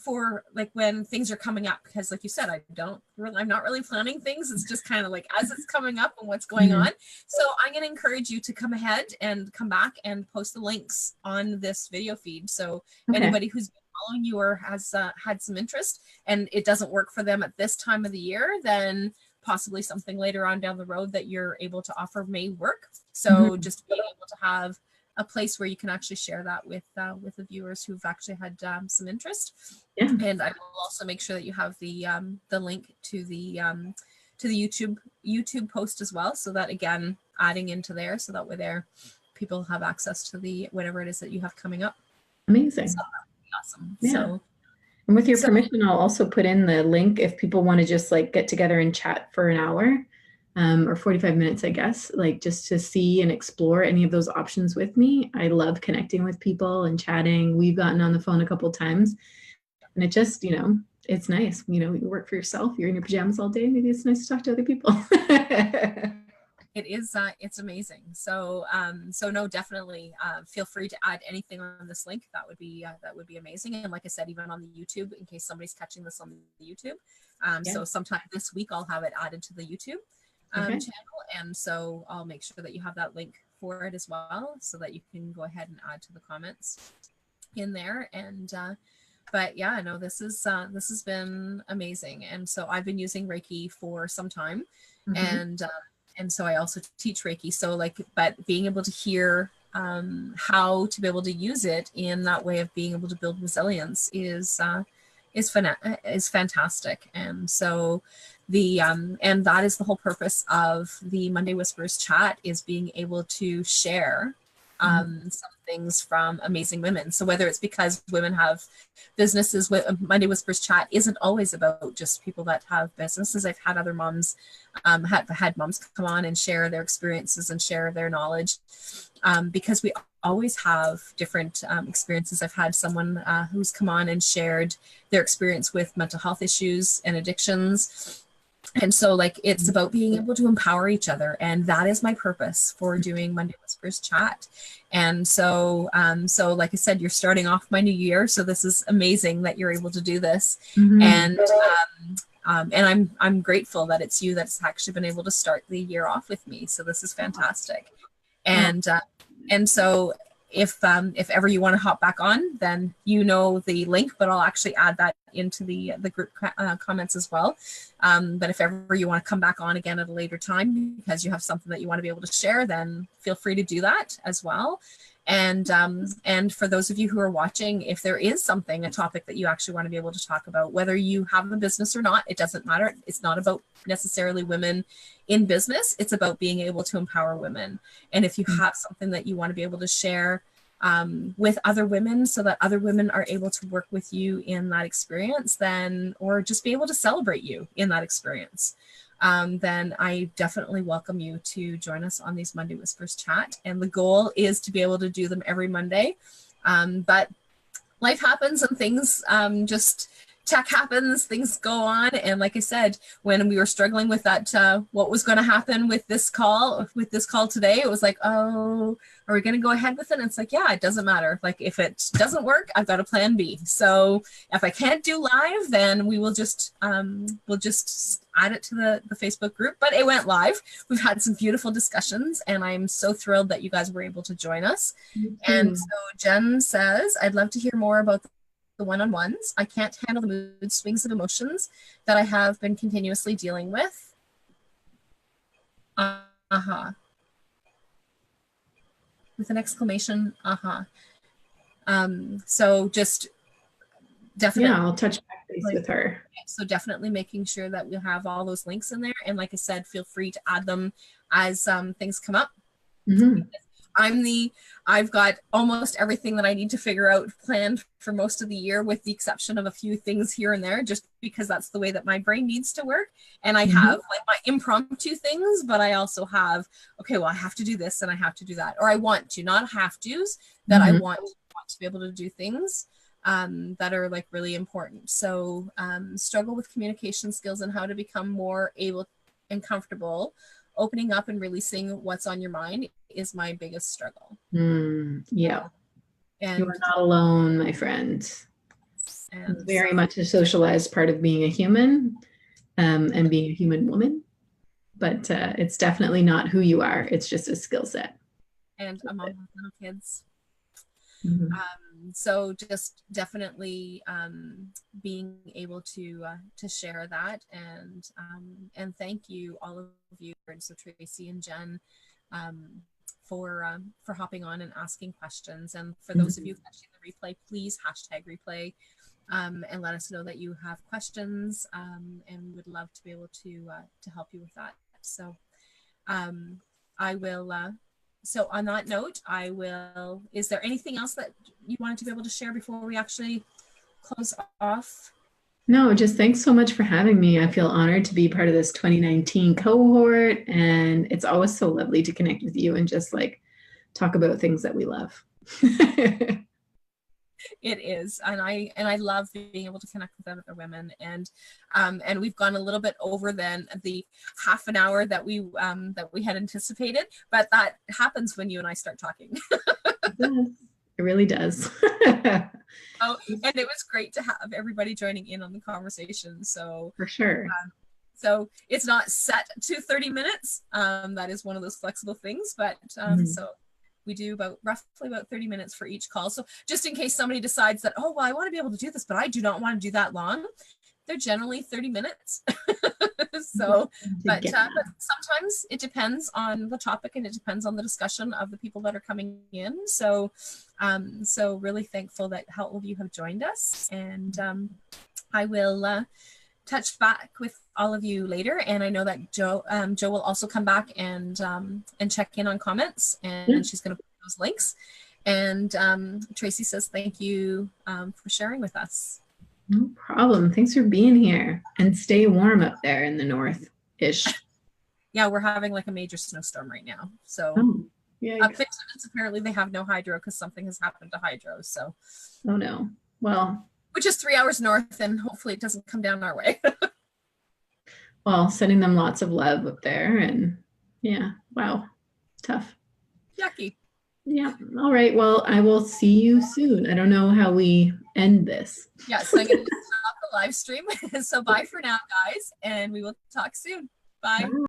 for like when things are coming up, because like you said, I'm not really planning things. It's just kind of like as it's coming up and what's going on. So I'm going to encourage you to come ahead and come back and post the links on this video feed. So anybody who's been following you or has had some interest and it doesn't work for them at this time of the year, then possibly something later on down the road that you're able to offer may work. So just being able to have a place where you can actually share that with the viewers who've actually had some interest. Yeah. And I will also make sure that you have the link to the YouTube post as well, so that again adding into there, so that way there people have access to the whatever it is that you have coming up. Amazing. So that would be awesome. Yeah. So, and with your permission, I'll also put in the link if people want to just like get together and chat for an hour. Or 45 minutes, I guess, like just to see and explore any of those options with me. I love connecting with people and chatting. We've gotten on the phone a couple of times and it just, it's nice. You work for yourself, you're in your pajamas all day. Maybe it's nice to talk to other people. It is, it's amazing. So, so no, definitely feel free to add anything on this link. That would be amazing. And like I said, even on the YouTube, in case somebody's catching this on the YouTube. So sometime this week, I'll have it added to the YouTube channel, and so I'll make sure that you have that link for it as well, so that you can go ahead and add to the comments in there. And but yeah, no, this has been amazing. And so I've been using Reiki for some time, and so I also teach Reiki. So like, but being able to hear how to be able to use it in that way of being able to build resilience is fantastic. And so and that is the whole purpose of the Monday Whispers chat, is being able to share some things from amazing women. So whether it's because women have businesses, Monday Whispers chat isn't always about just people that have businesses. I've had other moms, had moms come on and share their experiences and share their knowledge, because we always have different experiences. I've had someone who's come on and shared their experience with mental health issues and addictions. And so like, it's about being able to empower each other. And that is my purpose for doing Monday Whispers chat. And so, so like I said, you're starting off my new year. So this is amazing that you're able to do this. And I'm grateful that it's you that's actually been able to start the year off with me. So this is fantastic. And so if ever you want to hop back on, then the link, but I'll actually add that into the group comments as well. But if ever you want to come back on again at a later time because you have something that you want to be able to share, then feel free to do that as well. And for those of you who are watching, if there is a topic that you actually want to be able to talk about, whether you have a business or not, it doesn't matter. It's not about necessarily women in business. It's about being able to empower women. And if you have something that you want to be able to share with other women, so that other women are able to work with you in that experience, then, or just be able to celebrate you in that experience, then I definitely welcome you to join us on these Monday Whispers chat. And the goal is to be able to do them every Monday. But life happens and things tech happens, things go on. And like I said, when we were struggling with that, what was going to happen with this call today, it was like, oh, are we going to go ahead with it? And it's like, yeah, it doesn't matter. Like if it doesn't work, I've got a plan B. So if I can't do live, then we will just, we'll just add it to the Facebook group, but it went live. We've had some beautiful discussions and I'm so thrilled that you guys were able to join us. And so Jen says, I'd love to hear more about the one-on-ones. I can't handle the mood swings of emotions that I have been continuously dealing with. with an exclamation. So just definitely. Yeah, I'll touch back base with her. So definitely making sure that we have all those links in there. And like I said, feel free to add them as things come up. Mm-hmm. I've got almost everything that I need to figure out planned for most of the year, with the exception of a few things here and there, just because that's the way that my brain needs to work. And I have like my impromptu things, but I also have, okay, well, I have to do this and I have to do that, or I want to, not have to's, that I want to be able to do things that are like really important. So struggle with communication skills and how to become more able and comfortable opening up and releasing what's on your mind is my biggest struggle. Yeah. And you're not alone, my friend. And it's very much a socialized part of being a human and being a human woman. But it's definitely not who you are. It's just a skill set. And a mom with little kids. So just definitely being able to share that, and thank you all of you, and so Tracy and Jen, for hopping on and asking questions. And for those of you catching the replay, please #replay and let us know that you have questions, and would love to be able to help you with that. So I will. So on that note, is there anything else that you wanted to be able to share before we actually close off? No, just thanks so much for having me. I feel honored to be part of this 2019 cohort, and it's always so lovely to connect with you and just like talk about things that we love. It is, and I love being able to connect with other women, and we've gone a little bit over than the half an hour that we had anticipated, but that happens when you and I start talking. It really does. Oh, and it was great to have everybody joining in on the conversation. So for sure. So it's not set to 30 minutes. That is one of those flexible things, but so we do roughly about 30 minutes for each call. So just in case somebody decides that, oh, well, I want to be able to do this, but I do not want to do that long, they're generally 30 minutes. So, but sometimes it depends on the topic, and it depends on the discussion of the people that are coming in. So, so really thankful that all of you have joined us, and I will touch back with all of you later. And I know that Jo will also come back and check in on comments, and she's going to put those links. And Tracy says thank you for sharing with us. No problem. Thanks for being here, and stay warm up there in the north-ish. Yeah, we're having like a major snowstorm right now. So Fixments, apparently they have no hydro because something has happened to hydro. So oh no. Well, which is 3 hours north, and hopefully it doesn't come down our way. Well, sending them lots of love up there, and yeah, wow, tough. Yucky. Yeah. All right. Well, I will see you soon. I don't know how we end this. Yes, I'm going to stop the live stream. So bye for now, guys, and we will talk soon. Bye. Bye.